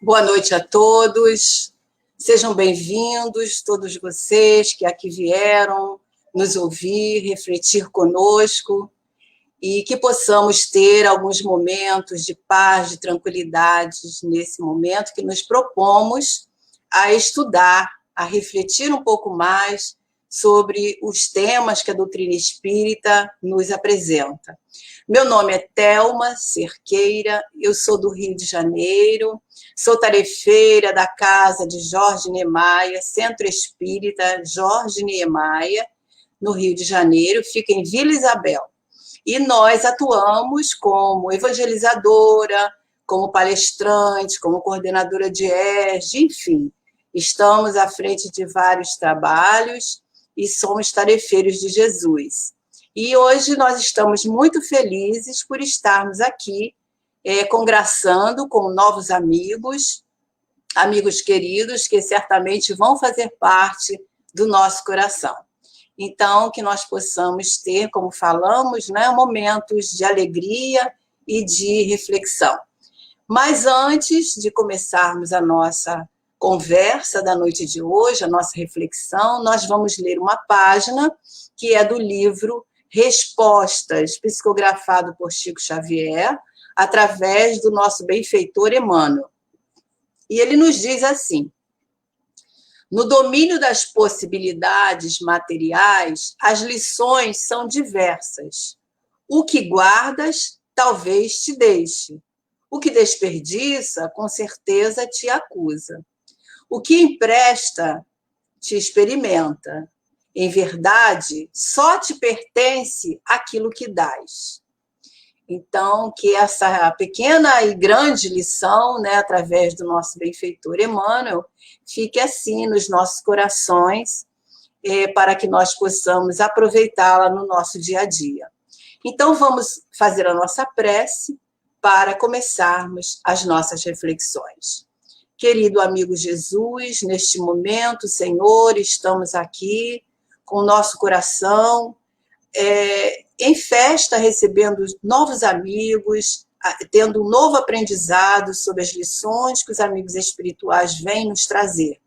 Boa noite a todos, sejam bem-vindos, todos vocês que aqui vieram nos ouvir, refletir conosco e que possamos ter alguns momentos de paz, de tranquilidade nesse momento que nos propomos a estudar, a refletir um pouco mais sobre os temas que a doutrina espírita nos apresenta. Meu nome é Thelma Cerqueira, eu sou do Rio de Janeiro, sou tarefeira da casa de Jorge Niemeyer, Centro Espírita Jorge Niemeyer, no Rio de Janeiro, fica em Vila Isabel. E nós atuamos como evangelizadora, como palestrante, como coordenadora de ERG, enfim, estamos à frente de vários trabalhos e somos tarefeiros de Jesus. E hoje nós estamos muito felizes por estarmos aqui congraçando com novos amigos, amigos queridos que certamente vão fazer parte do nosso coração. Então, que nós possamos ter, como falamos, né, momentos de alegria e de reflexão. Mas antes de começarmos a nossa conversa da noite de hoje, a nossa reflexão, nós vamos ler uma página que é do livro Respostas, psicografado por Chico Xavier, através do nosso benfeitor Emmanuel. E ele nos diz assim: no domínio das possibilidades materiais, as lições são diversas. O que guardas, talvez te deixe. O que desperdiça, com certeza te acusa. O que empresta, te experimenta. Em verdade, só te pertence aquilo que dás. Então, que essa pequena e grande lição, né, através do nosso benfeitor Emmanuel, fique assim nos nossos corações, para que nós possamos aproveitá-la no nosso dia a dia. Então, vamos fazer a nossa prece para começarmos as nossas reflexões. Querido amigo Jesus, neste momento, Senhor, estamos aqui com o nosso coração em festa, recebendo novos amigos, tendo um novo aprendizado sobre as lições que os amigos espirituais vêm nos trazer.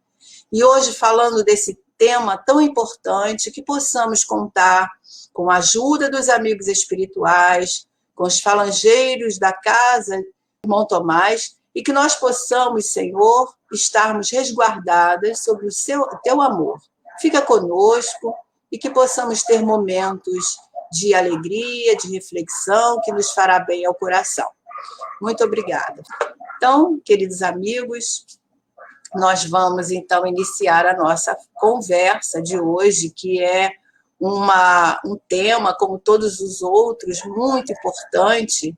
E hoje, falando desse tema tão importante, que possamos contar com a ajuda dos amigos espirituais, com os falangeiros da casa do irmão Tomás, e que nós possamos, Senhor, estarmos resguardadas sobre o teu amor. Fica conosco e que possamos ter momentos de alegria, de reflexão, que nos fará bem ao coração. Muito obrigada. Então, queridos amigos, nós vamos, então, iniciar a nossa conversa de hoje, que é um tema, como todos os outros, muito importante,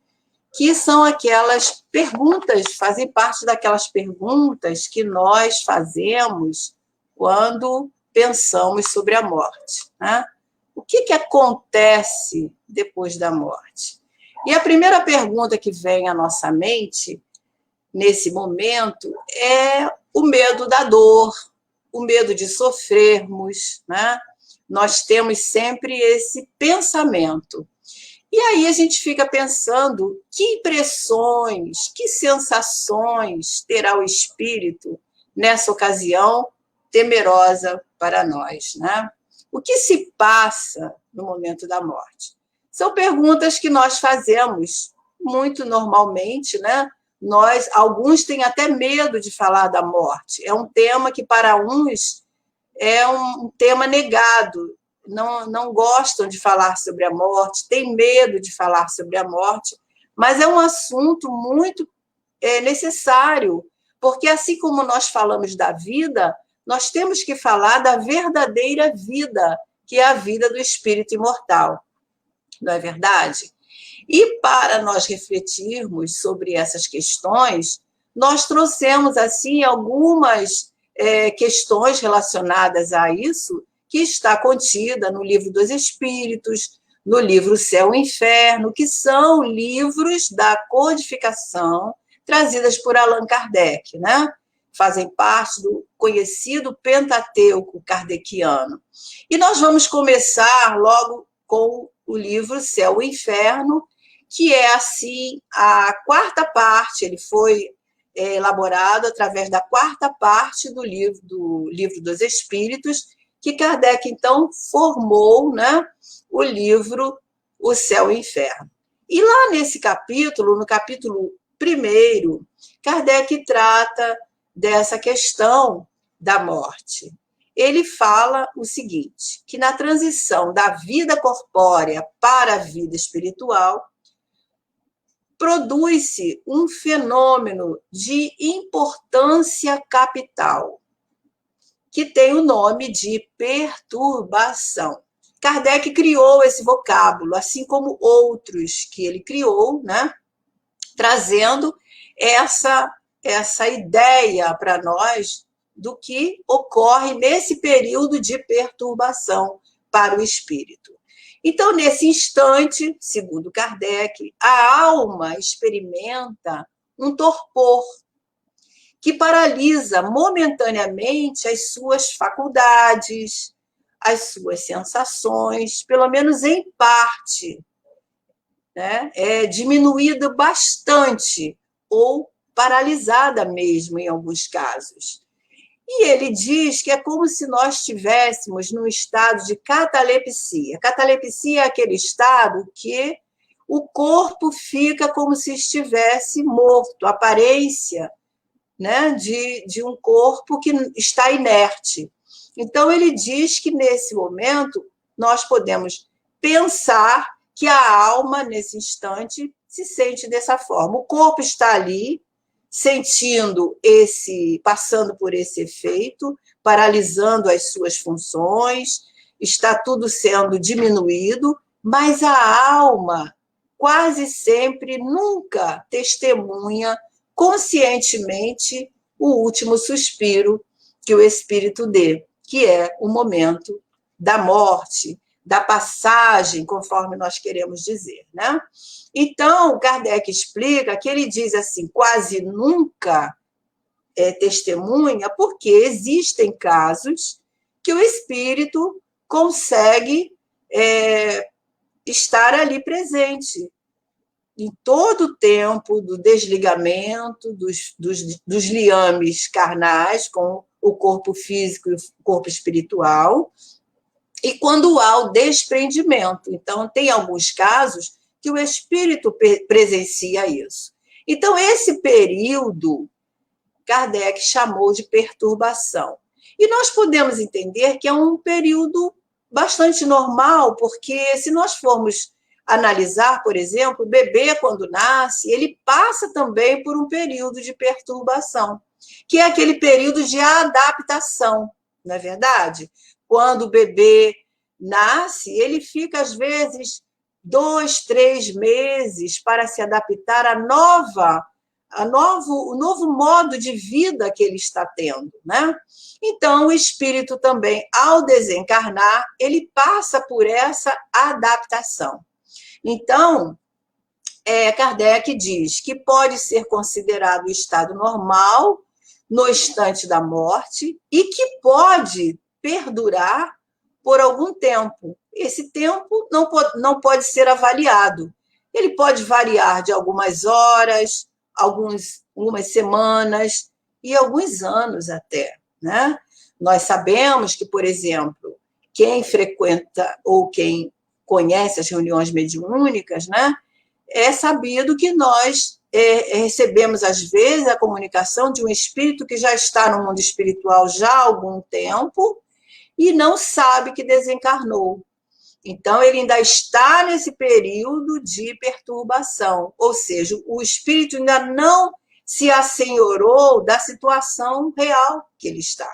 que são aquelas perguntas, fazem parte daquelas perguntas que nós fazemos quando pensamos sobre a morte, né? O que acontece depois da morte? E a primeira pergunta que vem à nossa mente, nesse momento, é o medo da dor, o medo de sofrermos, né? Nós temos sempre esse pensamento. E aí a gente fica pensando que impressões, que sensações terá o espírito nessa ocasião temerosa para nós, né? O que se passa no momento da morte? São perguntas que nós fazemos muito normalmente, né? Alguns têm até medo de falar da morte. É um tema que para uns é um tema negado. Não gostam de falar sobre a morte, têm medo de falar sobre a morte, mas é um assunto muito necessário, porque assim como nós falamos da vida, nós temos que falar da verdadeira vida, que é a vida do espírito imortal. Não é verdade? E para nós refletirmos sobre essas questões, nós trouxemos, assim, algumas questões relacionadas a isso, que está contida no Livro dos Espíritos, no livro Céu e Inferno, que são livros da codificação trazidas por Allan Kardec, né? Fazem parte do conhecido Pentateuco kardeciano. E nós vamos começar logo com o livro Céu e Inferno, que é, assim, a quarta parte. Ele foi elaborado através da quarta parte do livro dos Espíritos, que Kardec, então, formou, né, o livro O Céu e o Inferno. E lá nesse capítulo, no capítulo 1º, Kardec trata dessa questão da morte. Ele fala o seguinte, que na transição da vida corpórea para a vida espiritual, produz-se um fenômeno de importância capital, que tem o nome de perturbação. Kardec criou esse vocábulo, assim como outros que ele criou, né, trazendo essa ideia para nós do que ocorre nesse período de perturbação para o espírito. Então, nesse instante, segundo Kardec, a alma experimenta um torpor que paralisa momentaneamente as suas faculdades, as suas sensações, pelo menos em parte, né? É diminuída bastante ou paralisada mesmo em alguns casos. E ele diz que é como se nós estivéssemos num estado de catalepsia. Catalepsia é aquele estado que o corpo fica como se estivesse morto, a aparência, né, de um corpo que está inerte. Então, ele diz que, nesse momento, nós podemos pensar que a alma, nesse instante, se sente dessa forma. O corpo está ali, sentindo passando por esse efeito, paralisando as suas funções, está tudo sendo diminuído, mas a alma quase sempre nunca testemunha conscientemente o último suspiro que o espírito dê, que é o momento da morte, da passagem, conforme nós queremos dizer, né? Então, Kardec explica que ele diz assim, quase nunca testemunha, porque existem casos que o espírito consegue estar ali presente, em todo o tempo do desligamento dos liames carnais com o corpo físico e o corpo espiritual, e quando há o desprendimento. Então, tem alguns casos que o espírito presencia isso. Então, esse período, Kardec chamou de perturbação. E nós podemos entender que é um período bastante normal, porque se nós formos analisar, por exemplo, o bebê, quando nasce, ele passa também por um período de perturbação, que é aquele período de adaptação, não é verdade? Quando o bebê nasce, ele fica, às vezes, 2, 3 meses para se adaptar o novo modo de vida que ele está tendo, né? Então, o espírito também, ao desencarnar, ele passa por essa adaptação. Então, Kardec diz que pode ser considerado o estado normal no instante da morte e que pode perdurar por algum tempo. Esse tempo não pode ser avaliado. Ele pode variar de algumas horas, algumas semanas e alguns anos até, né? Nós sabemos que, por exemplo, quem frequenta ou quem conhece as reuniões mediúnicas, né, é sabido que nós recebemos, às vezes, a comunicação de um espírito que já está no mundo espiritual já há algum tempo e não sabe que desencarnou. Então, ele ainda está nesse período de perturbação, ou seja, o espírito ainda não se assenhorou da situação real que ele está.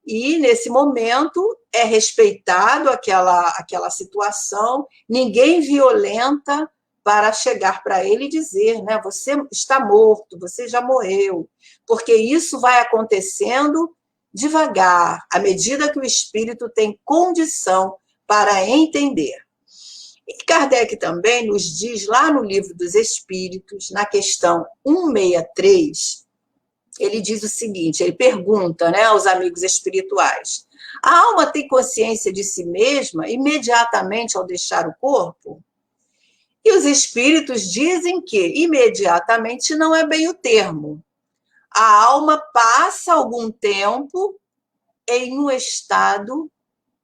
E, nesse momento, é respeitado aquela situação, ninguém violenta para chegar para ele e dizer, né, você está morto, você já morreu, porque isso vai acontecendo devagar, à medida que o espírito tem condição para entender. E Kardec também nos diz, lá no Livro dos Espíritos, na questão 163, ele diz o seguinte, ele pergunta, né, aos amigos espirituais, a alma tem consciência de si mesma imediatamente ao deixar o corpo? E os espíritos dizem que imediatamente não é bem o termo, a alma passa algum tempo em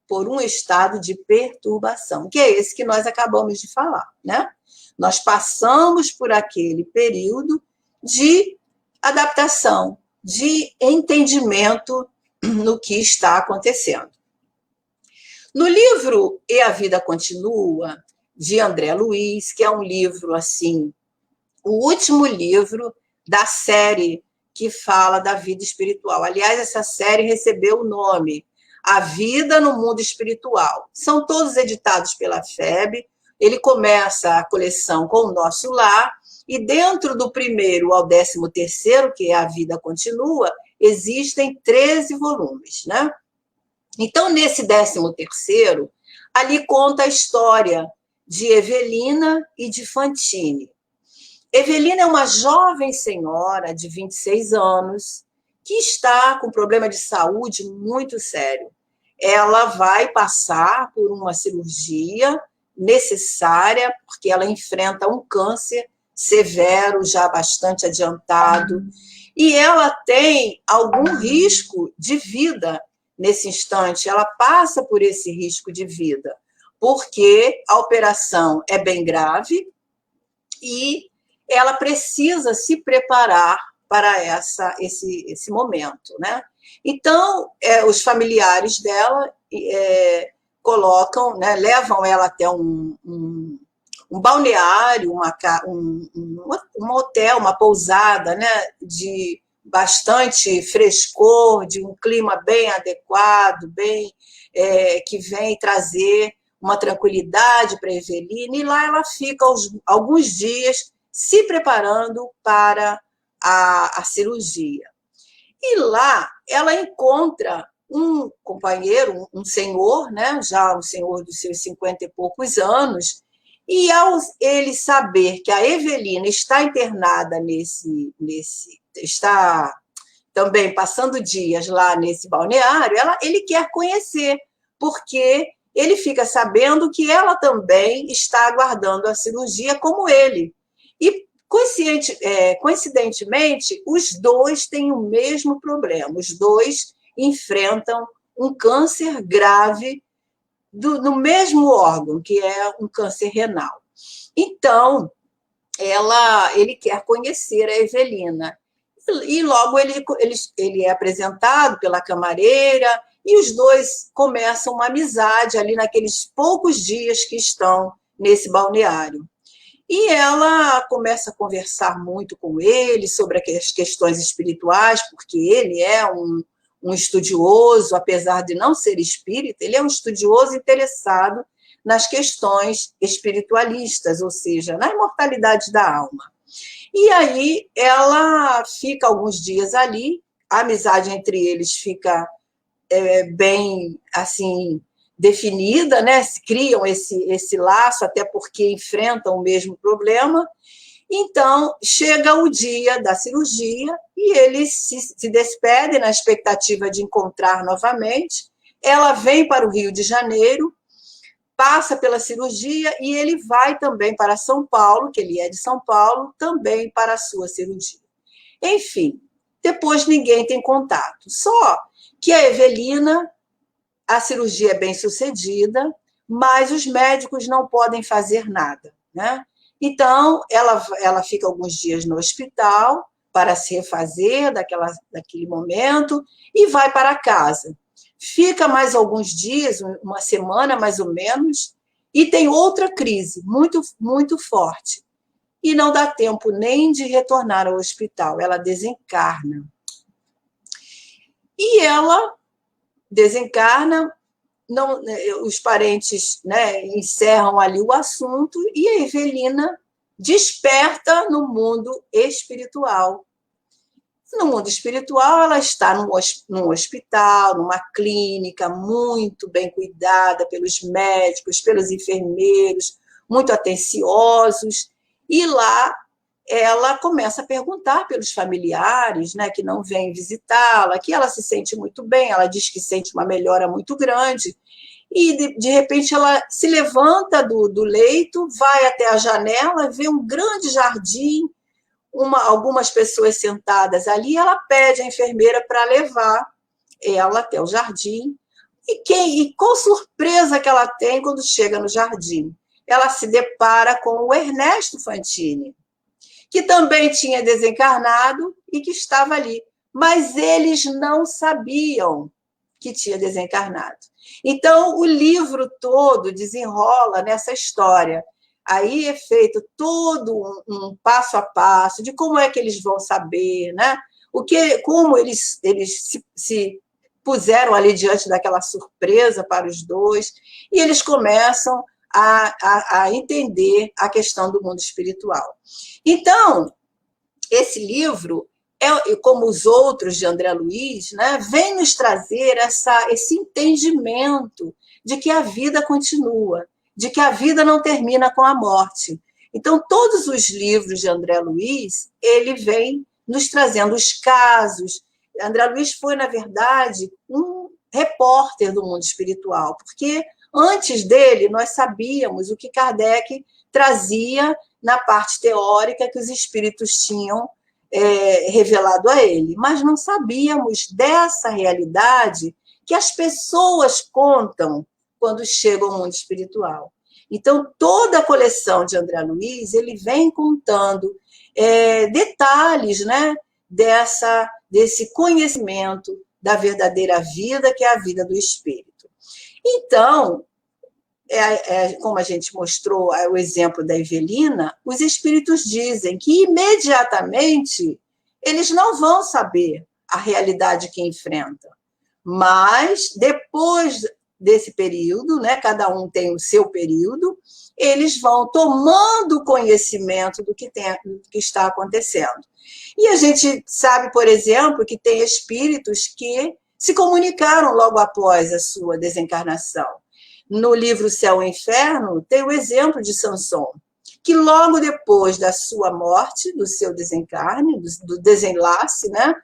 por um estado de perturbação, que é esse que nós acabamos de falar, né? Nós passamos por aquele período de adaptação, de entendimento no que está acontecendo. No livro E a Vida Continua, de André Luiz, que é um livro, assim, o último livro da série que fala da vida espiritual. Aliás, essa série recebeu o nome A Vida no Mundo Espiritual. São todos editados pela FEB. Ele começa a coleção com O Nosso Lar, e dentro do primeiro ao 13º, que é A Vida Continua, existem 13 volumes, né? Então, nesse 13º, ali conta a história de Evelina e de Fantine. Evelina é uma jovem senhora de 26 anos que está com problema de saúde muito sério. Ela vai passar por uma cirurgia necessária, porque ela enfrenta um câncer severo, já bastante adiantado, e ela tem algum risco de vida nesse instante. Ela passa por esse risco de vida, porque a operação é bem grave e ela precisa se preparar para esse momento, né? Então, os familiares dela colocam, né, levam ela até um balneário, um hotel, uma pousada, né, de bastante frescor, de um clima bem adequado, que vem trazer uma tranquilidade para a Evelina, e lá ela fica alguns dias se preparando para a cirurgia. E lá ela encontra um companheiro, um senhor, né, já um senhor dos seus 50 e poucos anos, e ao ele saber que a Evelina está internada está também passando dias lá nesse balneário, ele quer conhecer, porque ele fica sabendo que ela também está aguardando a cirurgia como ele. E, coincidentemente, os dois têm o mesmo problema. Os dois enfrentam um câncer grave no mesmo órgão, que é um câncer renal. Então, ele quer conhecer a Evelina. E logo ele é apresentado pela camareira, e os dois começam uma amizade ali naqueles poucos dias que estão nesse balneário. E ela começa a conversar muito com ele sobre as questões espirituais, porque ele é um estudioso, apesar de não ser espírita, ele é um estudioso interessado nas questões espiritualistas, ou seja, na imortalidade da alma. E aí ela fica alguns dias ali, a amizade entre eles fica bem, assim, definida, né? Criam esse laço, até porque enfrentam o mesmo problema. Então, chega o dia da cirurgia e eles se despedem na expectativa de encontrar novamente. Ela vem para o Rio de Janeiro, passa pela cirurgia e ele vai também para São Paulo, que ele é de São Paulo, também para a sua cirurgia. Enfim, depois ninguém tem contato. Só que a Evelina, a cirurgia é bem sucedida, mas os médicos não podem fazer nada, né? Então, ela fica alguns dias no hospital para se refazer daquele momento e vai para casa. Fica mais alguns dias, uma semana mais ou menos, e tem outra crise muito, muito forte. E não dá tempo nem de retornar ao hospital, ela desencarna. E ela desencarna, não, os parentes, né, encerram ali o assunto, e a Evelina desperta no mundo espiritual. No mundo espiritual, ela está num hospital, numa clínica muito bem cuidada pelos médicos, pelos enfermeiros, muito atenciosos, e lá ela começa a perguntar pelos familiares, né, que não vêm visitá-la, que ela se sente muito bem, ela diz que sente uma melhora muito grande, e de repente ela se levanta do leito, vai até a janela, vê um grande jardim, algumas pessoas sentadas ali, ela pede à enfermeira para levar ela até o jardim. E qual surpresa que ela tem quando chega no jardim? Ela se depara com o Ernesto Fantini, que também tinha desencarnado e que estava ali. Mas eles não sabiam que tinha desencarnado. Então, o livro todo desenrola nessa história. Aí é feito todo um passo a passo de como é que eles vão saber, né? Como eles se puseram ali diante daquela surpresa para os dois, e eles começam a entender a questão do mundo espiritual. Então, esse livro, como os outros de André Luiz, né, vem nos trazer esse entendimento de que a vida continua, de que a vida não termina com a morte. Então, todos os livros de André Luiz, ele vem nos trazendo os casos. André Luiz foi, na verdade, um repórter do mundo espiritual, porque antes dele nós sabíamos o que Kardec trazia na parte teórica que os espíritos tinham revelado a ele, mas não sabíamos dessa realidade que as pessoas contam quando chegam ao mundo espiritual. Então, toda a coleção de André Luiz, ele vem contando detalhes, né, desse conhecimento da verdadeira vida, que é a vida do espírito. Então, como a gente mostrou o exemplo da Evelina, os espíritos dizem que imediatamente eles não vão saber a realidade que enfrentam, mas depois desse período, né, cada um tem o seu período, eles vão tomando conhecimento do que está acontecendo. E a gente sabe, por exemplo, que tem espíritos que se comunicaram logo após a sua desencarnação. No livro Céu e Inferno, tem o exemplo de Samson, que logo depois da sua morte, do seu desencarne, do desenlace, né,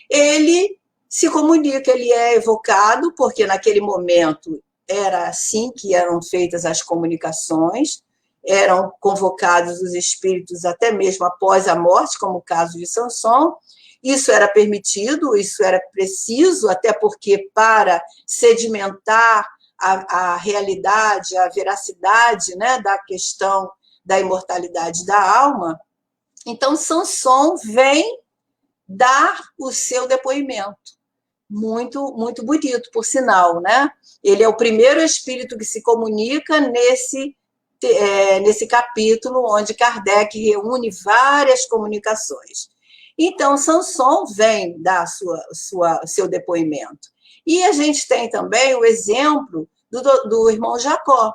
ele se comunica, ele é evocado, porque naquele momento era assim que eram feitas as comunicações, eram convocados os espíritos até mesmo após a morte, como o caso de Samson. Isso era permitido, isso era preciso, até porque para sedimentar a realidade, a veracidade, né, da questão da imortalidade da alma. Então, Samson vem dar o seu depoimento. Muito, muito bonito, por sinal, né? Ele é o primeiro espírito que se comunica nesse capítulo, onde Kardec reúne várias comunicações. Então, Samson vem dar seu depoimento. E a gente tem também o exemplo do irmão Jacó,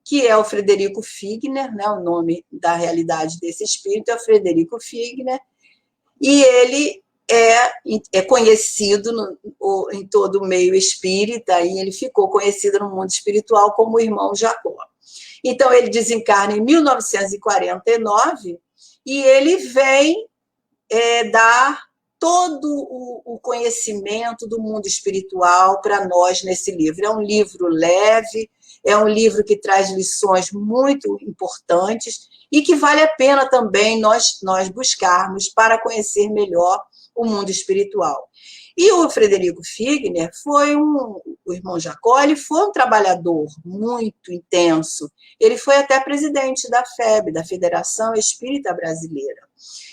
que é o Frederico Figner, né? O nome da realidade desse espírito é o Frederico Figner, e ele é conhecido em todo o meio espírita, e ele ficou conhecido no mundo espiritual como o irmão Jacó. Então, ele desencarna em 1949 e ele vem dar todo o conhecimento do mundo espiritual para nós nesse livro. É um livro leve, é um livro que traz lições muito importantes e que vale a pena também nós buscarmos para conhecer melhor o mundo espiritual. E o Frederico Figner o irmão Jacó, ele foi um trabalhador muito intenso. Ele foi até presidente da FEB, da Federação Espírita Brasileira.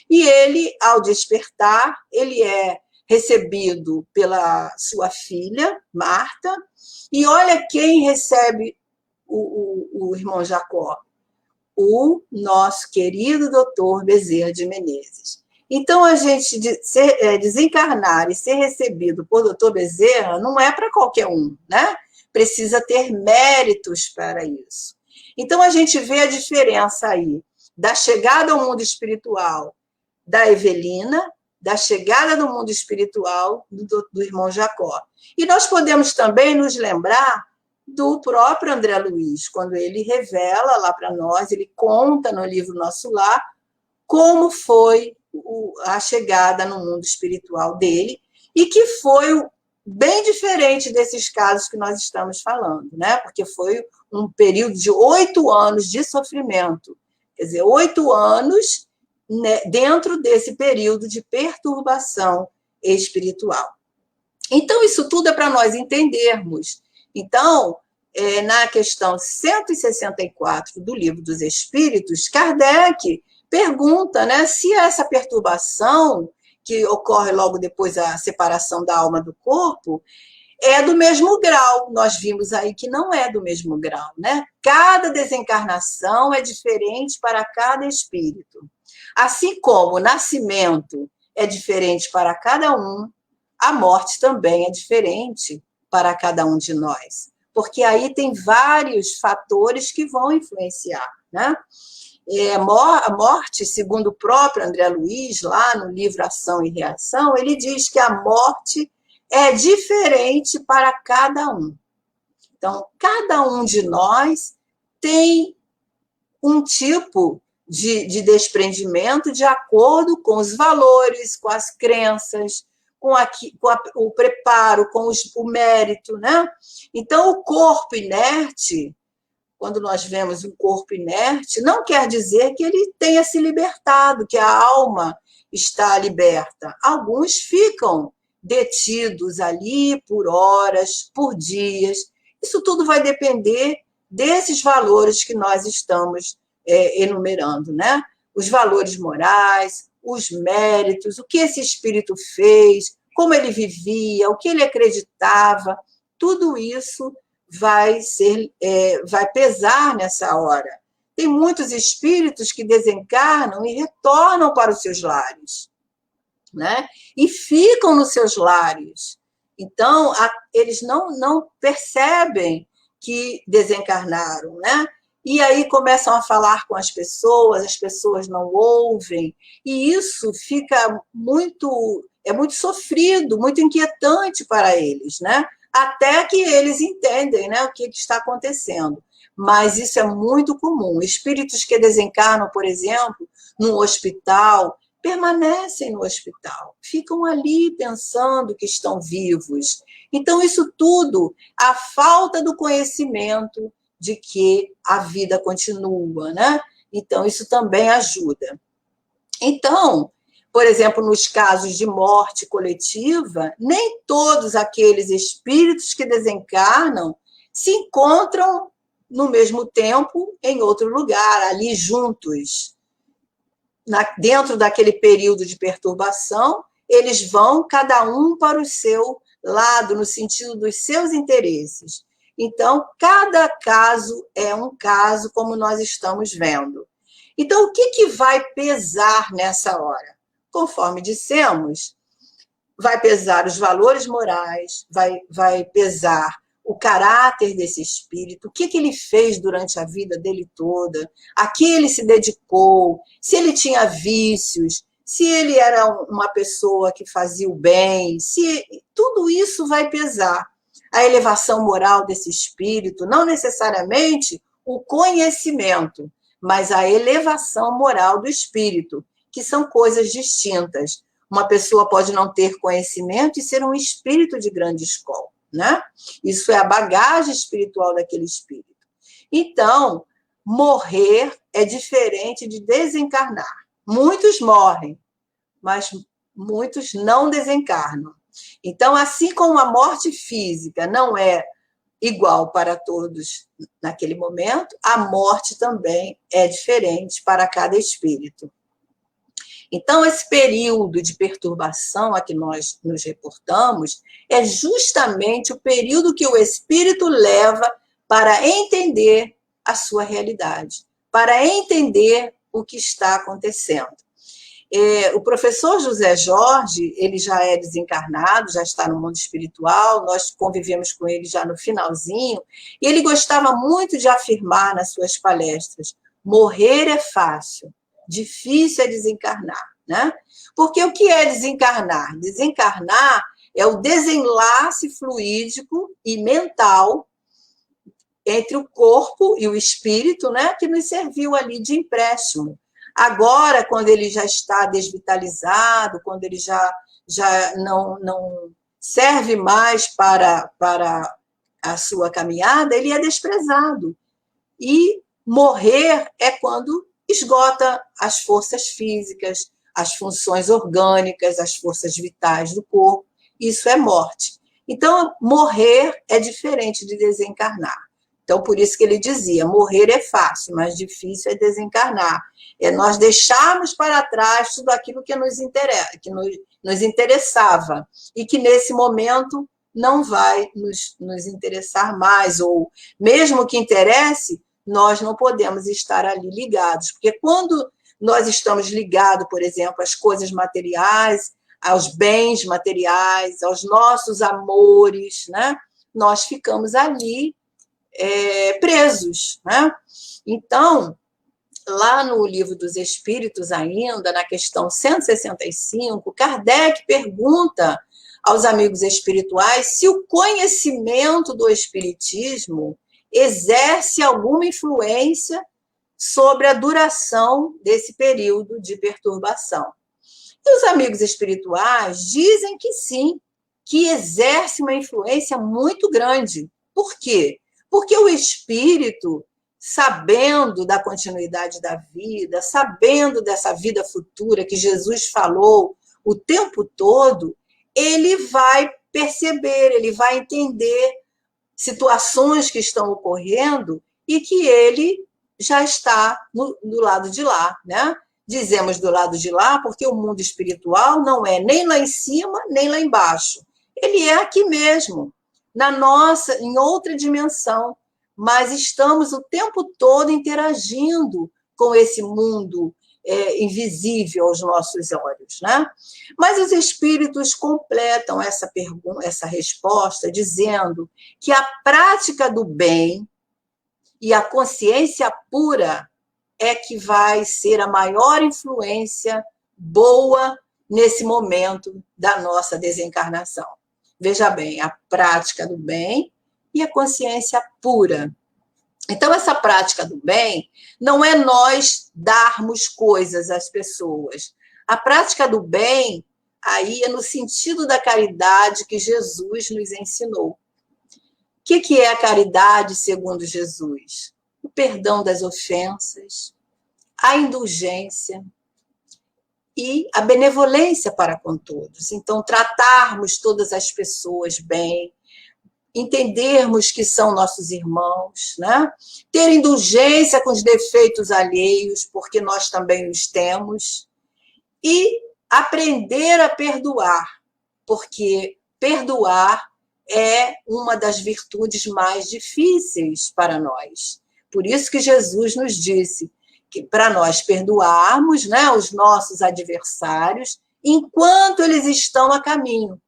E ele, ao despertar, ele é recebido pela sua filha, Marta, e olha quem recebe o irmão Jacó, o nosso querido doutor Bezerra de Menezes. Então, a gente desencarnar e ser recebido por doutor Bezerra não é para qualquer um, né? Precisa ter méritos para isso. Então, a gente vê a diferença aí da chegada ao mundo espiritual da Evelina, da chegada do mundo espiritual do irmão Jacó. E nós podemos também nos lembrar do próprio André Luiz, quando ele revela lá para nós, ele conta no livro Nosso Lar, como foi a chegada no mundo espiritual dele, e que foi bem diferente desses casos que nós estamos falando, né? Porque foi um período de 8 anos de sofrimento. Quer dizer, 8 anos né, dentro desse período de perturbação espiritual. Então, isso tudo é para nós entendermos. Então, na questão 164 do Livro dos Espíritos, Kardec pergunta, né, se essa perturbação que ocorre logo depois da separação da alma do corpo é do mesmo grau. Nós vimos aí que não é do mesmo grau, né? Cada desencarnação é diferente para cada espírito. Assim como o nascimento é diferente para cada um, a morte também é diferente para cada um de nós. Porque aí tem vários fatores que vão influenciar, né? A morte, segundo o próprio André Luiz, lá no livro Ação e Reação, ele diz que a morte é diferente para cada um. Então, cada um de nós tem um tipo de desprendimento de acordo com os valores, com as crenças, com o preparo, com o mérito, né? Então, o corpo inerte, quando nós vemos um corpo inerte, não quer dizer que ele tenha se libertado, que a alma está liberta. Alguns ficam detidos ali por horas, por dias. Isso tudo vai depender desses valores que nós estamos enumerando, né? Os valores morais, os méritos, o que esse espírito fez, como ele vivia, o que ele acreditava, tudo isso vai pesar nessa hora. Tem muitos espíritos que desencarnam e retornam para os seus lares, né? E ficam nos seus lares. Então, eles não percebem que desencarnaram, né? E aí começam a falar com as pessoas não ouvem, e isso fica muito sofrido, muito inquietante para eles, né? Até que eles entendem, né, o que está acontecendo. Mas isso é muito comum. Espíritos que desencarnam, por exemplo, num hospital, permanecem no hospital, ficam ali pensando que estão vivos. Então, isso tudo, a falta do conhecimento de que a vida continua, né? Então, isso também ajuda. Então, por exemplo, nos casos de morte coletiva, nem todos aqueles espíritos que desencarnam se encontram no mesmo tempo em outro lugar, ali juntos. Dentro daquele período de perturbação, eles vão cada um para o seu lado, no sentido dos seus interesses. Então, cada caso é um caso, como nós estamos vendo. Então, o que vai pesar nessa hora? Conforme dissemos, vai pesar os valores morais, vai pesar o caráter desse espírito, o que ele fez durante a vida dele toda, a que ele se dedicou, se ele tinha vícios, se ele era uma pessoa que fazia o bem, se tudo isso vai pesar. A elevação moral desse espírito, não necessariamente o conhecimento, mas a elevação moral do espírito, que são coisas distintas. Uma pessoa pode não ter conhecimento e ser um espírito de grande escola, né? Isso é a bagagem espiritual daquele espírito. Então, morrer é diferente de desencarnar. Muitos morrem, mas muitos não desencarnam. Então, assim como a morte física não é igual para todos naquele momento, a morte também é diferente para cada espírito. Então, esse período de perturbação a que nós nos reportamos é justamente o período que o espírito leva para entender a sua realidade, para entender o que está acontecendo. O professor José Jorge, ele já é desencarnado, já está no mundo espiritual, nós convivemos com ele já no finalzinho, e ele gostava muito de afirmar nas suas palestras: morrer é fácil, difícil é desencarnar, né? Porque o que é desencarnar? Desencarnar é o desenlace fluídico e mental entre o corpo e o espírito, né, que nos serviu ali de empréstimo. Agora, quando ele já está desvitalizado, quando ele já não serve mais para a sua caminhada, ele é desprezado. E morrer é quando esgota as forças físicas, as funções orgânicas, as forças vitais do corpo. Isso é morte. Então, morrer é diferente de desencarnar. Então, por isso que ele dizia, morrer é fácil, mas difícil é desencarnar. É nós deixarmos para trás tudo aquilo que nos interessa, que nos interessava, e que nesse momento não vai nos interessar mais, ou mesmo que interesse, nós não podemos estar ali ligados, porque quando nós estamos ligados, por exemplo, às coisas materiais, aos bens materiais, aos nossos amores, né? Nós ficamos ali presos, né? Então, lá no Livro dos Espíritos ainda, na questão 165, Kardec pergunta aos amigos espirituais se o conhecimento do espiritismo exerce alguma influência sobre a duração desse período de perturbação. E os amigos espirituais dizem que sim, que exerce uma influência muito grande. Por quê? Porque o espírito, sabendo da continuidade da vida, sabendo dessa vida futura que Jesus falou o tempo todo, ele vai perceber, ele vai entender situações que estão ocorrendo e que ele já está do lado de lá, né? Dizemos do lado de lá porque o mundo espiritual não é nem lá em cima, nem lá embaixo. Ele é aqui mesmo, em outra dimensão, mas estamos o tempo todo interagindo com esse mundo invisível aos nossos olhos, né? Mas os espíritos completam essa resposta dizendo que a prática do bem e a consciência pura é que vai ser a maior influência boa nesse momento da nossa desencarnação. Veja bem, a prática do bem e a consciência pura. Então, essa prática do bem não é nós darmos coisas às pessoas. A prática do bem aí é no sentido da caridade que Jesus nos ensinou. O que é a caridade segundo Jesus? O perdão das ofensas, a indulgência e a benevolência para com todos. Então, tratarmos todas as pessoas bem, entendermos que são nossos irmãos, né? Ter indulgência com os defeitos alheios, porque nós também os temos, e aprender a perdoar, porque perdoar é uma das virtudes mais difíceis para nós. Por isso que Jesus nos disse que para nós perdoarmos, né, os nossos adversários enquanto eles estão a caminho,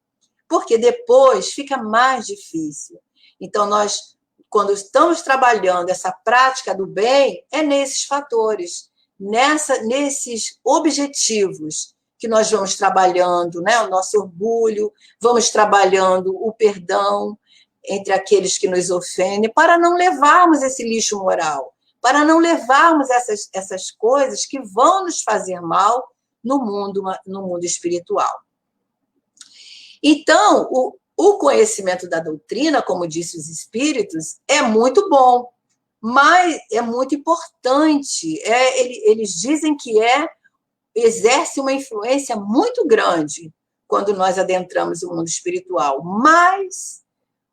porque depois fica mais difícil. Então, nós, quando estamos trabalhando essa prática do bem, é nesses fatores, nesses objetivos que nós vamos trabalhando, né? O nosso orgulho, vamos trabalhando o perdão entre aqueles que nos ofendem, para não levarmos esse lixo moral, para não levarmos essas coisas que vão nos fazer mal no mundo espiritual. Então, o conhecimento da doutrina, como disse os espíritos, é muito bom, mas é muito importante. Eles dizem que exerce uma influência muito grande quando nós adentramos o mundo espiritual. Mas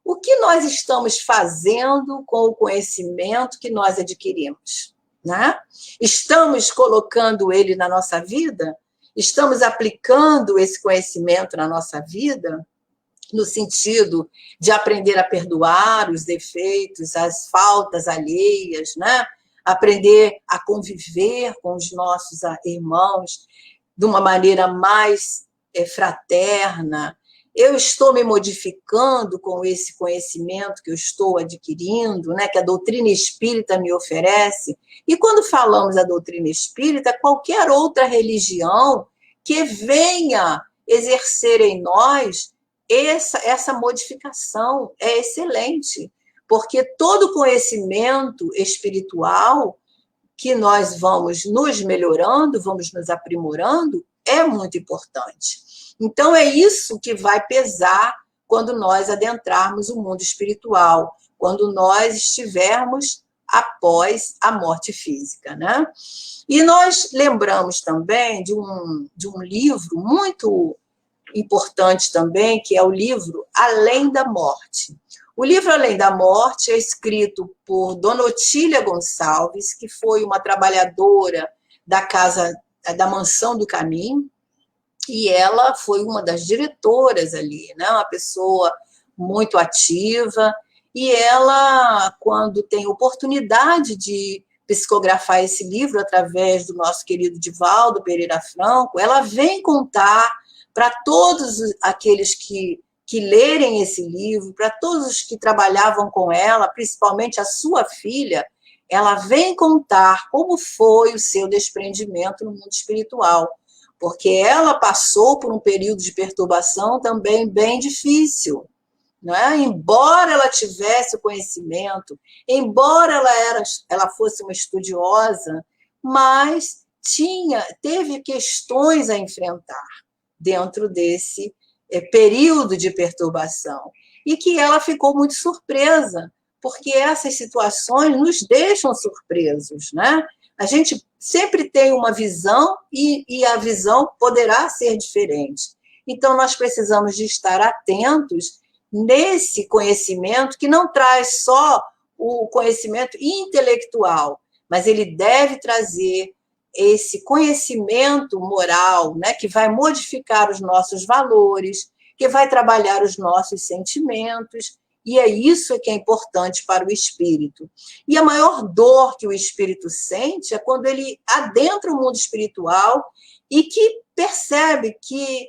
o que nós estamos fazendo com o conhecimento que nós adquirimos, né? Estamos colocando ele na nossa vida? Estamos aplicando esse conhecimento na nossa vida, no sentido de aprender a perdoar os defeitos, as faltas alheias, né? Aprender a conviver com os nossos irmãos de uma maneira mais fraterna. Eu estou me modificando com esse conhecimento que eu estou adquirindo, né, que a doutrina espírita me oferece. E quando falamos da doutrina espírita, qualquer outra religião que venha exercer em nós essa modificação é excelente, porque todo conhecimento espiritual que nós vamos nos melhorando, vamos nos aprimorando, é muito importante. Então, é isso que vai pesar quando nós adentrarmos o mundo espiritual, quando nós estivermos após a morte física, né? E nós lembramos também de um livro muito importante também, que é o livro Além da Morte. O livro Além da Morte é escrito por Dona Otília Gonçalves, que foi uma trabalhadora da casa, da Mansão do Caminho, e ela foi uma das diretoras ali, né? Uma pessoa muito ativa, e ela, quando tem oportunidade de psicografar esse livro através do nosso querido Divaldo Pereira Franco, ela vem contar para todos aqueles que lerem esse livro, para todos os que trabalhavam com ela, principalmente a sua filha, ela vem contar como foi o seu desprendimento no mundo espiritual, porque ela passou por um período de perturbação também bem difícil, não é? Embora ela tivesse o conhecimento, embora ela fosse uma estudiosa, mas teve questões a enfrentar dentro desse período de perturbação, e que ela ficou muito surpresa, porque essas situações nos deixam surpresos, né? A gente sempre tem uma visão e a visão poderá ser diferente. Então, nós precisamos de estar atentos nesse conhecimento, que não traz só o conhecimento intelectual, mas ele deve trazer esse conhecimento moral, né, que vai modificar os nossos valores, que vai trabalhar os nossos sentimentos, e é isso que é importante para o espírito. E a maior dor que o espírito sente é quando ele adentra o mundo espiritual e que percebe que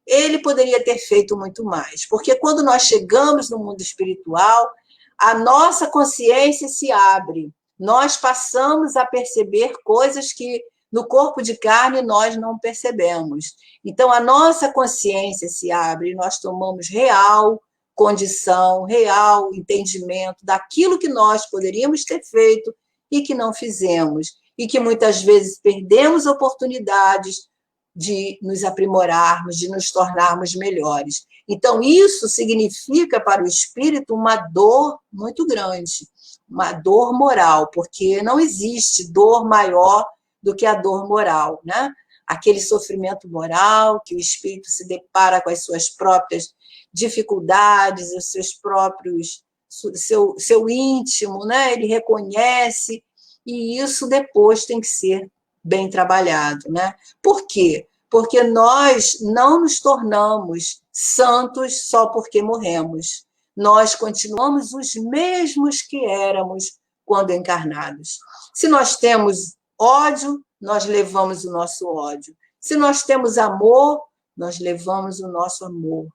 ele poderia ter feito muito mais. Porque quando nós chegamos no mundo espiritual, a nossa consciência se abre. Nós passamos a perceber coisas que no corpo de carne nós não percebemos. Então, a nossa consciência se abre, nós tomamos real condição, real entendimento daquilo que nós poderíamos ter feito e que não fizemos, e que muitas vezes perdemos oportunidades de nos aprimorarmos, de nos tornarmos melhores. Então, isso significa para o espírito uma dor muito grande, uma dor moral, porque não existe dor maior do que a dor moral, né? Aquele sofrimento moral que o espírito se depara com as suas próprias dificuldades, os seus próprios, seu íntimo, né? Ele reconhece, e isso depois tem que ser bem trabalhado, né? Por quê? Porque nós não nos tornamos santos só porque morremos. Nós continuamos os mesmos que éramos quando encarnados. Se nós temos ódio, nós levamos o nosso ódio. Se nós temos amor, nós levamos o nosso amor.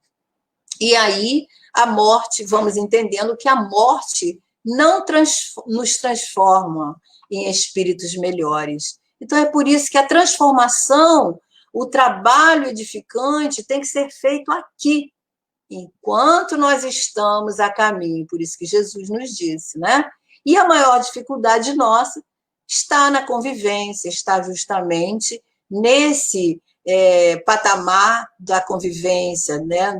E aí, a morte, vamos entendendo que a morte não nos transforma em espíritos melhores. Então, é por isso que a transformação, o trabalho edificante tem que ser feito aqui, enquanto nós estamos a caminho. Por isso que Jesus nos disse, né? E a maior dificuldade nossa está na convivência, está justamente nesse patamar da convivência, né?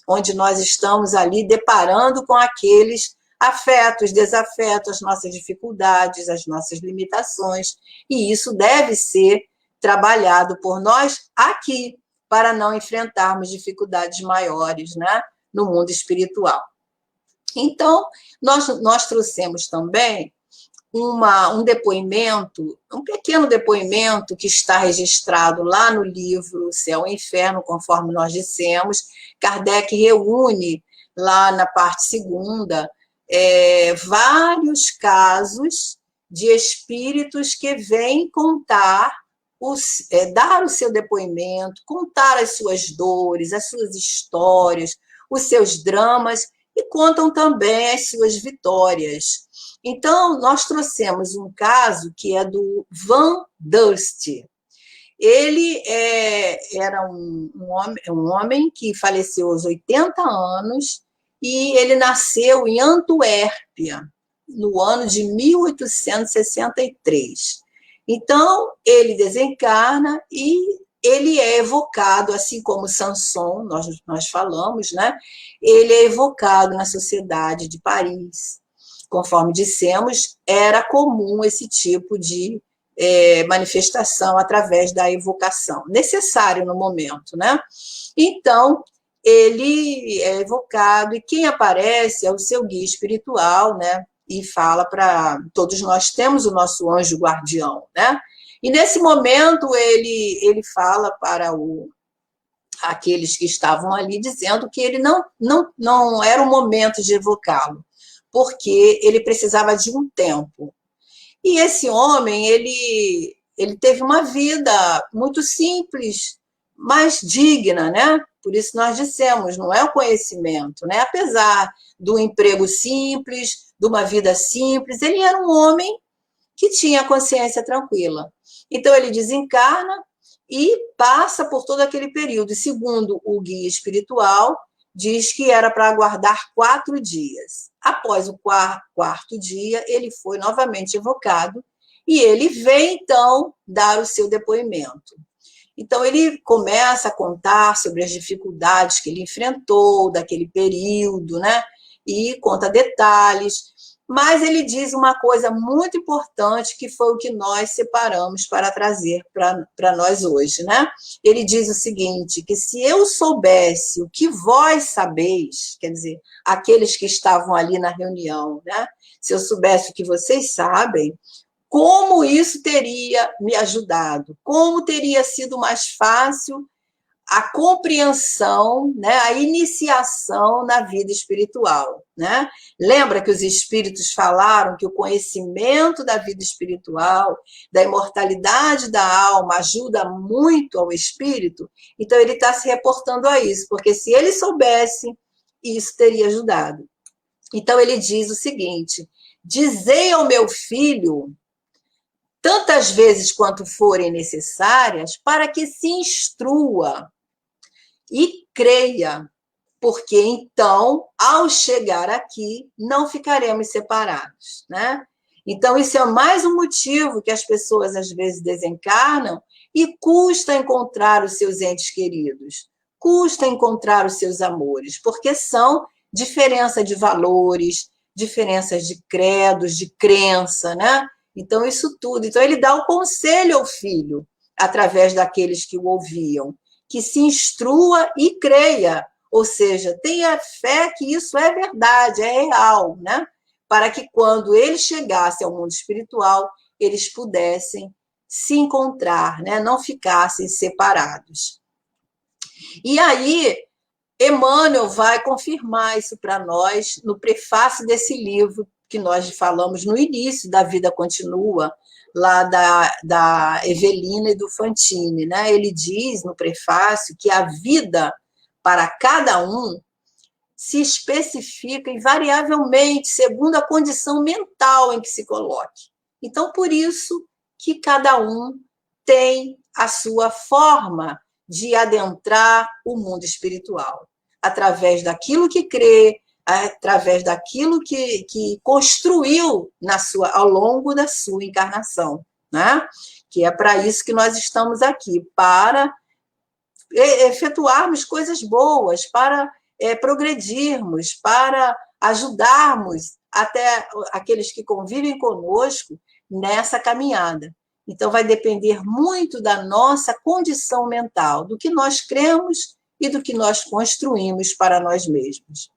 Onde nós estamos ali deparando com aqueles afetos, desafetos, as nossas dificuldades, as nossas limitações, e isso deve ser trabalhado por nós aqui, para não enfrentarmos dificuldades maiores, né, no mundo espiritual. Então, nós trouxemos também um depoimento, um pequeno depoimento que está registrado lá no livro Céu e Inferno, conforme nós dissemos. Kardec reúne lá na parte segunda vários casos de espíritos que vêm contar, dar o seu depoimento, contar as suas dores, as suas histórias, os seus dramas, e contam também as suas vitórias. Então, nós trouxemos um caso que é do Van Durst. Ele era um homem que faleceu aos 80 anos, e ele nasceu em Antuérpia, no ano de 1863. Então, ele desencarna e ele é evocado, assim como Sanson, nós falamos, né? Ele é evocado na Sociedade de Paris. conforme dissemos, era comum esse tipo de manifestação através da evocação, necessário no momento, né? Então, ele é evocado, e quem aparece é o seu guia espiritual, né? E fala para... Todos nós temos o nosso anjo guardião, né? E nesse momento ele fala para aqueles que estavam ali, dizendo que ele não era o momento de evocá-lo, porque ele precisava de um tempo. E esse homem, ele teve uma vida muito simples, mas digna, né? Por isso nós dissemos, não é o conhecimento, né? Apesar do emprego simples, de uma vida simples, ele era um homem que tinha a consciência tranquila. Então ele desencarna e passa por todo aquele período. E segundo o guia espiritual, diz que era para aguardar 4 dias. Após o quarto dia, ele foi novamente evocado e ele vem, então, dar o seu depoimento. Então, ele começa a contar sobre as dificuldades que ele enfrentou daquele período, né? E conta detalhes. Mas ele diz uma coisa muito importante, que foi o que nós separamos para trazer para nós hoje, né? Ele diz o seguinte, que se eu soubesse o que vós sabeis, quer dizer, aqueles que estavam ali na reunião, né? Se eu soubesse o que vocês sabem, como isso teria me ajudado, como teria sido mais fácil a compreensão, né, a iniciação na vida espiritual, né? Lembra que os espíritos falaram que o conhecimento da vida espiritual, da imortalidade da alma, ajuda muito ao espírito? Então, ele está se reportando a isso, porque se ele soubesse, isso teria ajudado. Então, ele diz o seguinte, dizei ao meu filho tantas vezes quanto forem necessárias, para que se instrua e creia, porque então, ao chegar aqui, não ficaremos separados, né? Então, isso é mais um motivo que as pessoas, às vezes, desencarnam e custa encontrar os seus entes queridos, custa encontrar os seus amores, porque são diferença de valores, diferenças de credos, de crença, né? Então, isso tudo. Então, ele dá o conselho ao filho, através daqueles que o ouviam, que se instrua e creia, ou seja, tenha fé que isso é verdade, é real, né? Para que quando ele chegasse ao mundo espiritual, eles pudessem se encontrar, né? Não ficassem separados. E aí, Emmanuel vai confirmar isso para nós no prefácio desse livro que nós falamos no início da Vida Continua, lá da Evelina e do Fantini, né? Ele diz no prefácio que a vida para cada um se especifica invariavelmente segundo a condição mental em que se coloque. Então, por isso que cada um tem a sua forma de adentrar o mundo espiritual, através daquilo que crê, através daquilo que construiu ao longo da sua encarnação, né? Que é para isso que nós estamos aqui, para efetuarmos coisas boas, para progredirmos, para ajudarmos até aqueles que convivem conosco nessa caminhada. Então, vai depender muito da nossa condição mental, do que nós cremos e do que nós construímos para nós mesmos.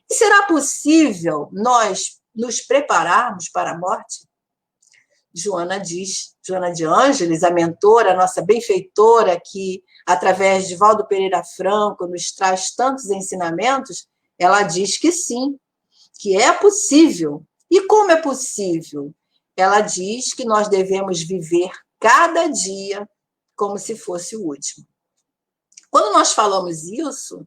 E será possível nós nos prepararmos para a morte? Joana de Ângeles, a mentora, a nossa benfeitora, que, através de Valdo Pereira Franco, nos traz tantos ensinamentos, ela diz que sim, que é possível. E como é possível? Ela diz que nós devemos viver cada dia como se fosse o último. Quando nós falamos isso,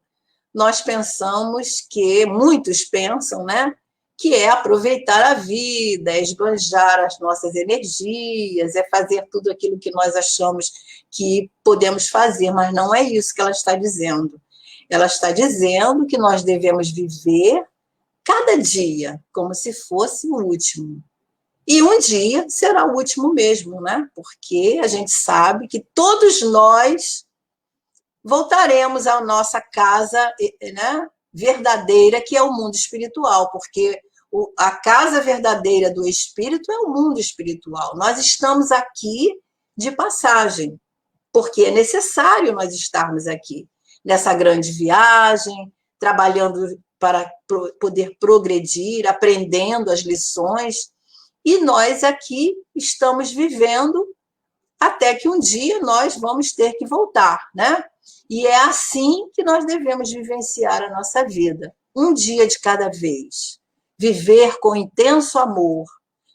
nós pensamos que, muitos pensam, né, que é aproveitar a vida, é esbanjar as nossas energias, é fazer tudo aquilo que nós achamos que podemos fazer, mas não é isso que ela está dizendo. Ela está dizendo que nós devemos viver cada dia como se fosse o último. E um dia será o último mesmo, né? Porque a gente sabe que todos nós voltaremos à nossa casa, né, verdadeira, que é o mundo espiritual, porque A casa verdadeira do espírito é o mundo espiritual. Nós estamos aqui de passagem, porque é necessário nós estarmos aqui, nessa grande viagem, trabalhando para poder progredir, aprendendo as lições, e nós aqui estamos vivendo até que um dia nós vamos ter que voltar, né? E é assim que nós devemos vivenciar a nossa vida, um dia de cada vez. Viver com intenso amor,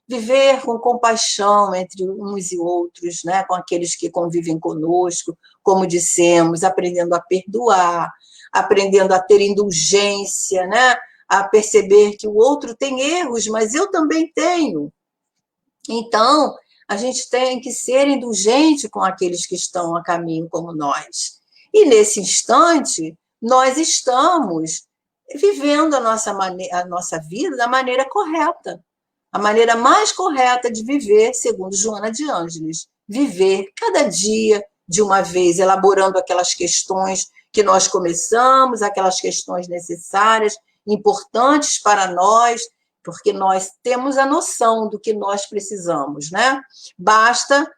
viver com compaixão entre uns e outros, né? Com aqueles que convivem conosco, como dissemos, aprendendo a perdoar, aprendendo a ter indulgência, né? A perceber que o outro tem erros, mas eu também tenho. Então, a gente tem que ser indulgente com aqueles que estão a caminho como nós. E, nesse instante, nós estamos vivendo a nossa vida da maneira correta. A maneira mais correta de viver, segundo Joana de Ângeles. Viver cada dia de uma vez, elaborando aquelas questões que nós começamos, aquelas questões necessárias, importantes para nós, porque nós temos a noção do que nós precisamos, né? Basta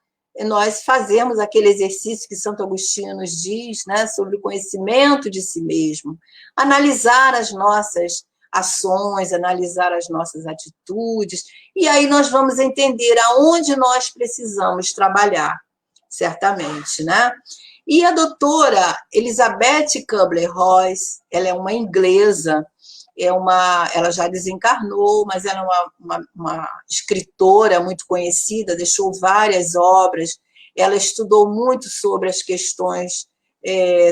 nós fazermos aquele exercício que Santo Agostinho nos diz, né, sobre o conhecimento de si mesmo, analisar as nossas ações, analisar as nossas atitudes, e aí nós vamos entender aonde nós precisamos trabalhar, certamente, né? E a doutora Elizabeth Kubler-Ross, ela é uma inglesa, ela já desencarnou, mas ela é uma escritora muito conhecida, deixou várias obras, ela estudou muito sobre as questões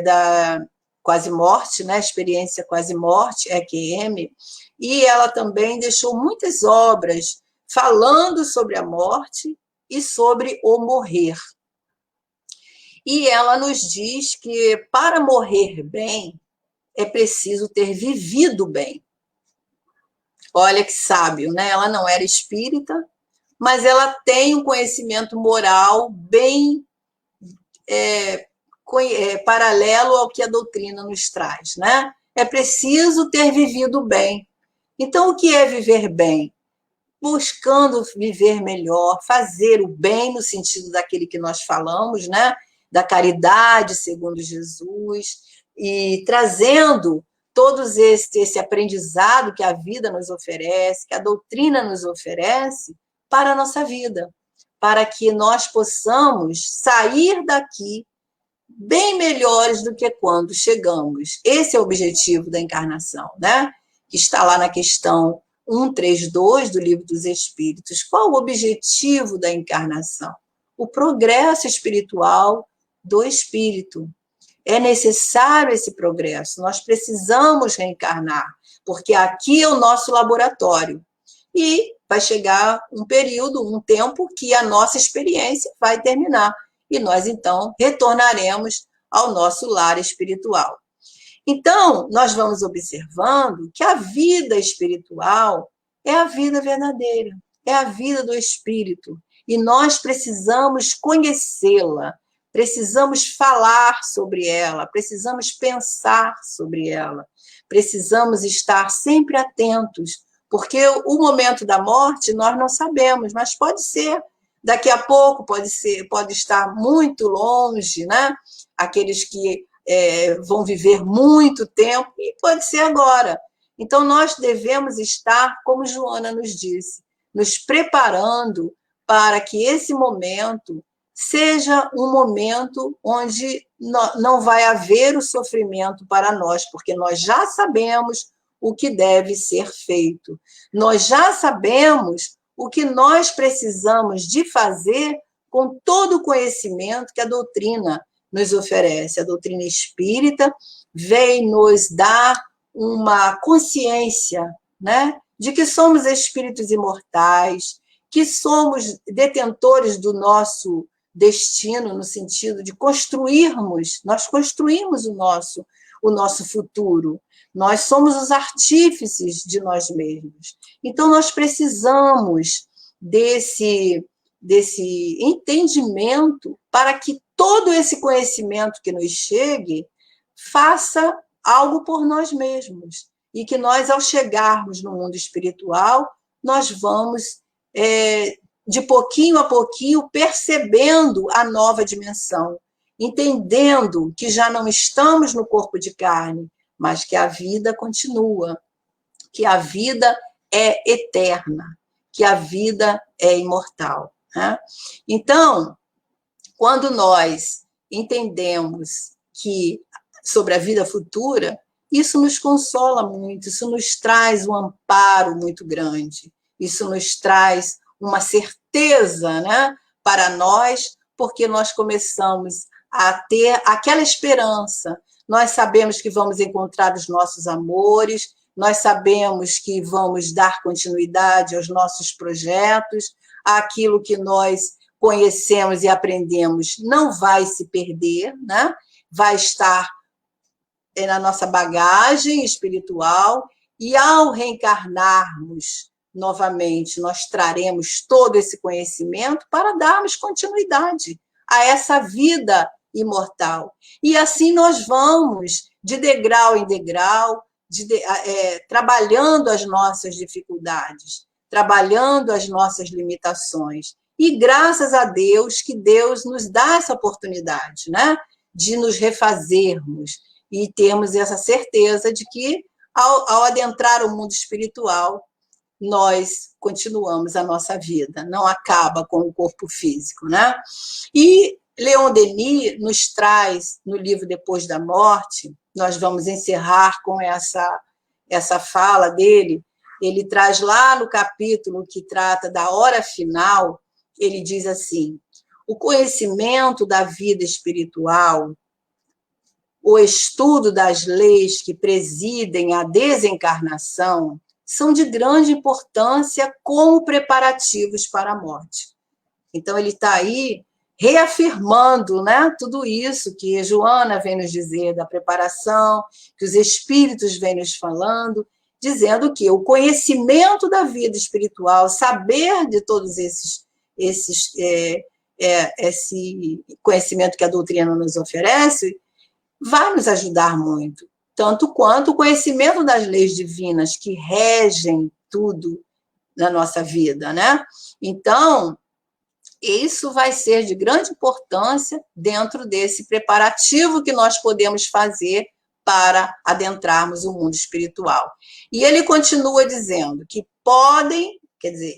da quase-morte, né, experiência quase-morte, EQM, e ela também deixou muitas obras falando sobre a morte e sobre o morrer. E ela nos diz que para morrer bem, é preciso ter vivido bem. Olha que sábio, né? Ela não era espírita, mas ela tem um conhecimento moral bem paralelo ao que a doutrina nos traz, né? É preciso ter vivido bem. Então, o que é viver bem? Buscando viver melhor, fazer o bem no sentido daquele que nós falamos, né? Da caridade, segundo Jesus, e trazendo todos esse aprendizado que a vida nos oferece, que a doutrina nos oferece, para a nossa vida, para que nós possamos sair daqui bem melhores do que quando chegamos. Esse é o objetivo da encarnação, né? Que está lá na questão 132 do Livro dos Espíritos. Qual o objetivo da encarnação? O progresso espiritual do espírito. É necessário esse progresso, nós precisamos reencarnar, porque aqui é o nosso laboratório. E vai chegar um período, um tempo, que a nossa experiência vai terminar. E nós, então, retornaremos ao nosso lar espiritual. Então, nós vamos observando que a vida espiritual é a vida verdadeira, é a vida do espírito. E nós precisamos conhecê-la, precisamos falar sobre ela, precisamos pensar sobre ela, precisamos estar sempre atentos, porque o momento da morte nós não sabemos, mas pode ser daqui a pouco, pode estar muito longe, né? Aqueles que vão viver muito tempo, e pode ser agora. Então, nós devemos estar, como Joana nos disse, nos preparando para que esse momento seja um momento onde não vai haver o sofrimento para nós, porque nós já sabemos o que deve ser feito. Nós já sabemos o que nós precisamos de fazer com todo o conhecimento que a doutrina nos oferece. A doutrina espírita vem nos dar uma consciência, né, de que somos espíritos imortais, que somos detentores do nosso destino, no sentido de nós construímos o nosso futuro, nós somos os artífices de nós mesmos. Então, nós precisamos desse entendimento para que todo esse conhecimento que nos chegue faça algo por nós mesmos. e que nós, ao chegarmos no mundo espiritual, nós vamos, de pouquinho a pouquinho, percebendo a nova dimensão, entendendo que já não estamos no corpo de carne, mas que a vida continua, que a vida é eterna, que a vida é imortal, né? Então, quando nós entendemos que sobre a vida futura, isso nos consola muito, isso nos traz um amparo muito grande, isso nos traz uma certeza, né, para nós, porque nós começamos a ter aquela esperança. Nós sabemos que vamos encontrar os nossos amores, nós sabemos que vamos dar continuidade aos nossos projetos, aquilo que nós conhecemos e aprendemos não vai se perder, né? Vai estar na nossa bagagem espiritual, e ao reencarnarmos novamente, nós traremos todo esse conhecimento para darmos continuidade a essa vida imortal. E assim nós vamos, de degrau em degrau, trabalhando as nossas dificuldades, trabalhando as nossas limitações. E graças a Deus, que Deus nos dá essa oportunidade, né, de nos refazermos e termos essa certeza de que, ao adentrar o mundo espiritual, nós continuamos a nossa vida, não acaba com o corpo físico, né? E Leon Denis nos traz, no livro Depois da Morte, nós vamos encerrar com essa fala dele, ele traz lá no capítulo que trata da hora final, ele diz assim: o conhecimento da vida espiritual, o estudo das leis que presidem a desencarnação, são de grande importância como preparativos para a morte. Então, ele está aí reafirmando, né, tudo isso que a Joana vem nos dizer da preparação, que os espíritos vêm nos falando, dizendo que o conhecimento da vida espiritual, saber de todos esse conhecimento que a doutrina nos oferece, vai nos ajudar muito, tanto quanto o conhecimento das leis divinas que regem tudo na nossa vida, né? Então, isso vai ser de grande importância dentro desse preparativo que nós podemos fazer para adentrarmos o mundo espiritual. E ele continua dizendo que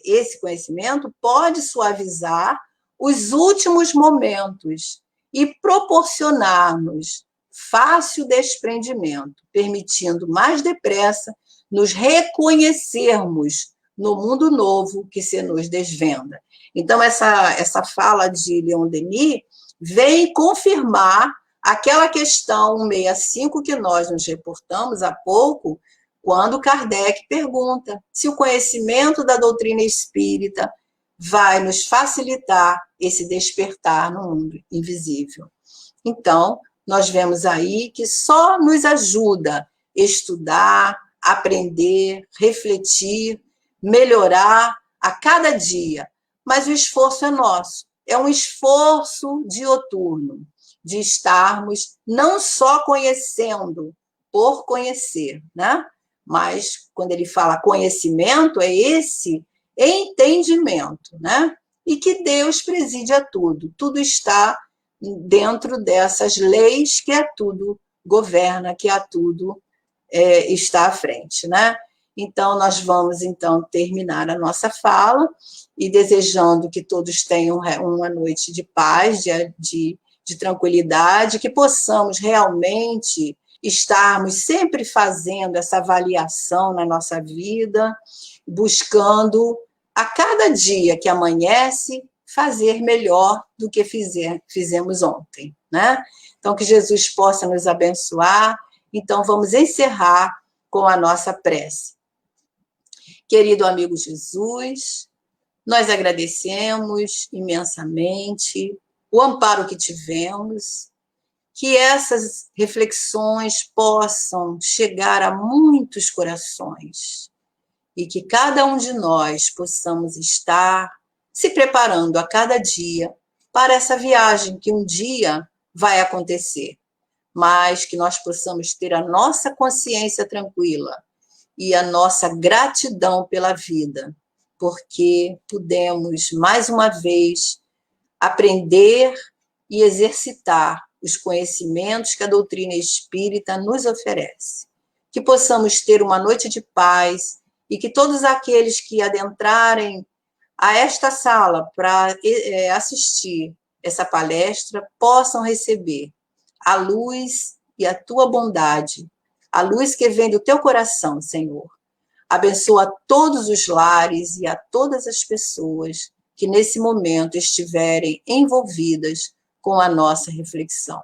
esse conhecimento pode suavizar os últimos momentos e proporcionar-nos fácil desprendimento, permitindo mais depressa nos reconhecermos no mundo novo que se nos desvenda. Então, essa fala de Leon Denis vem confirmar aquela questão 165 que nós nos reportamos há pouco, quando Kardec pergunta se o conhecimento da doutrina espírita vai nos facilitar esse despertar no mundo invisível. Então, nós vemos aí que só nos ajuda estudar, aprender, refletir, melhorar a cada dia. Mas o esforço é nosso, é um esforço dioturno, de estarmos não só conhecendo por conhecer, né? Mas quando ele fala conhecimento, é esse entendimento, né? E que Deus preside a tudo, tudo está dentro dessas leis que a tudo governa, que a tudo está à frente, né? Então, nós vamos, então, terminar a nossa fala e desejando que todos tenham uma noite de paz, de tranquilidade, que possamos realmente estarmos sempre fazendo essa avaliação na nossa vida, buscando, a cada dia que amanhece, fazer melhor do que fizemos ontem, né? Então, que Jesus possa nos abençoar. Então, vamos encerrar com a nossa prece. Querido amigo Jesus, nós agradecemos imensamente o amparo que tivemos, que essas reflexões possam chegar a muitos corações e que cada um de nós possamos estar se preparando a cada dia para essa viagem que um dia vai acontecer, mas que nós possamos ter a nossa consciência tranquila e a nossa gratidão pela vida, porque pudemos, mais uma vez, aprender e exercitar os conhecimentos que a doutrina espírita nos oferece. Que possamos ter uma noite de paz e que todos aqueles que adentrarem a esta sala para assistir essa palestra possam receber a luz e a tua bondade, a luz que vem do teu coração, Senhor. Abençoa todos os lares e a todas as pessoas que nesse momento estiverem envolvidas com a nossa reflexão.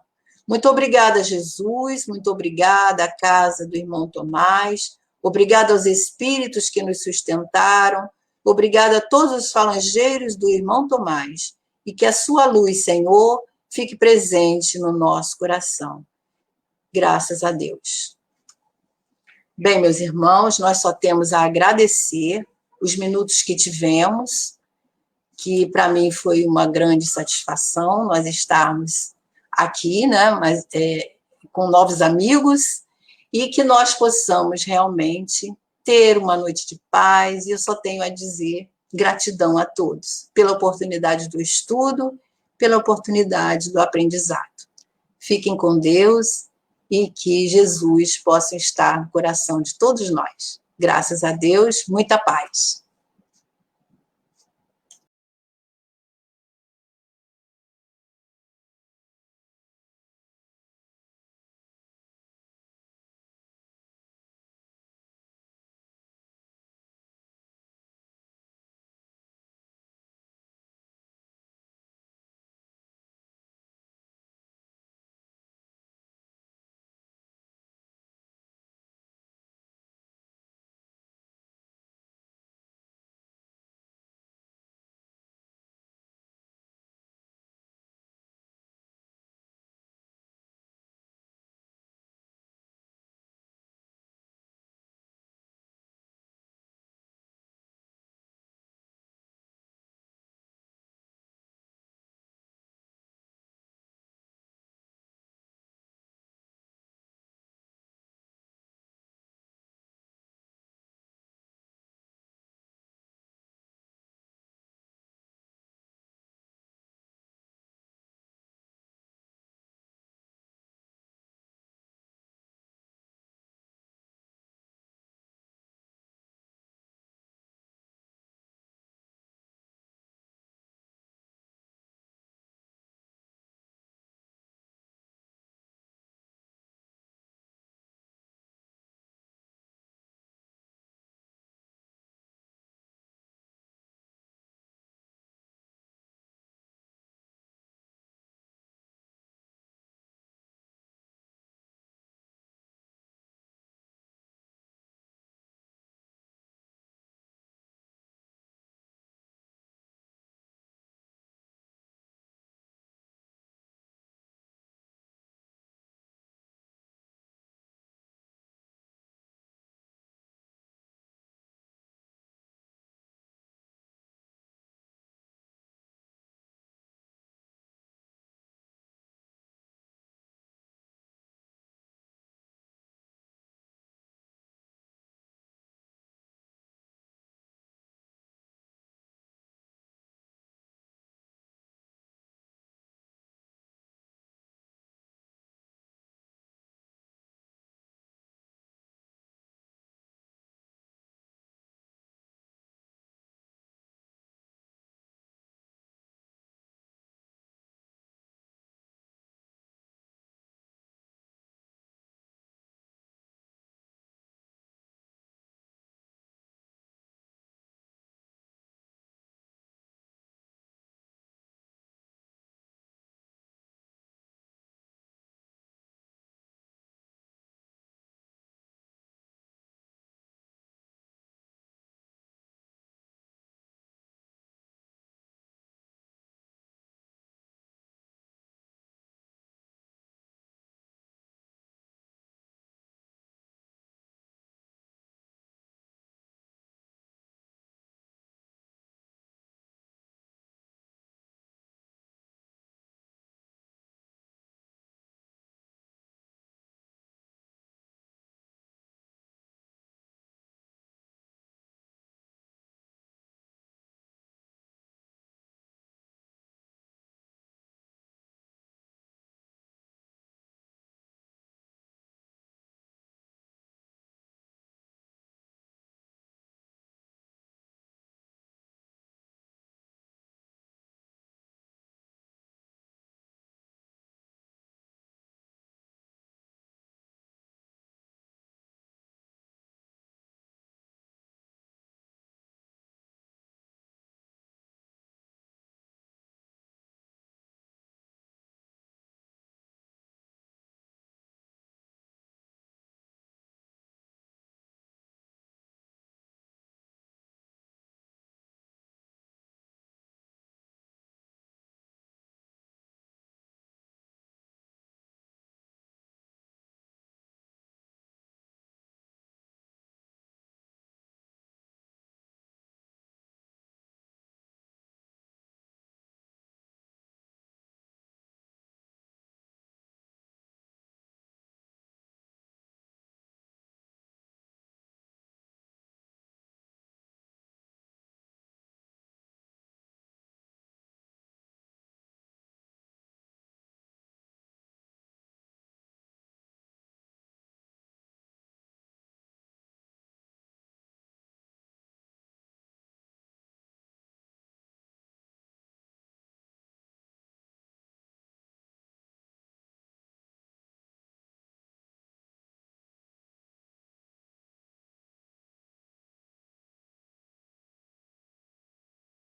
Muito obrigada, Jesus, muito obrigada à casa do irmão Tomás, obrigada aos espíritos que nos sustentaram, obrigada a todos os falangeiros do irmão Tomás, e que a sua luz, Senhor, fique presente no nosso coração. Graças a Deus. Bem, meus irmãos, nós só temos a agradecer os minutos que tivemos, que para mim foi uma grande satisfação nós estarmos aqui, né, mas, com novos amigos, e que nós possamos realmente ter uma noite de paz, e eu só tenho a dizer gratidão a todos pela oportunidade do estudo, pela oportunidade do aprendizado. Fiquem com Deus e que Jesus possa estar no coração de todos nós. Graças a Deus, muita paz.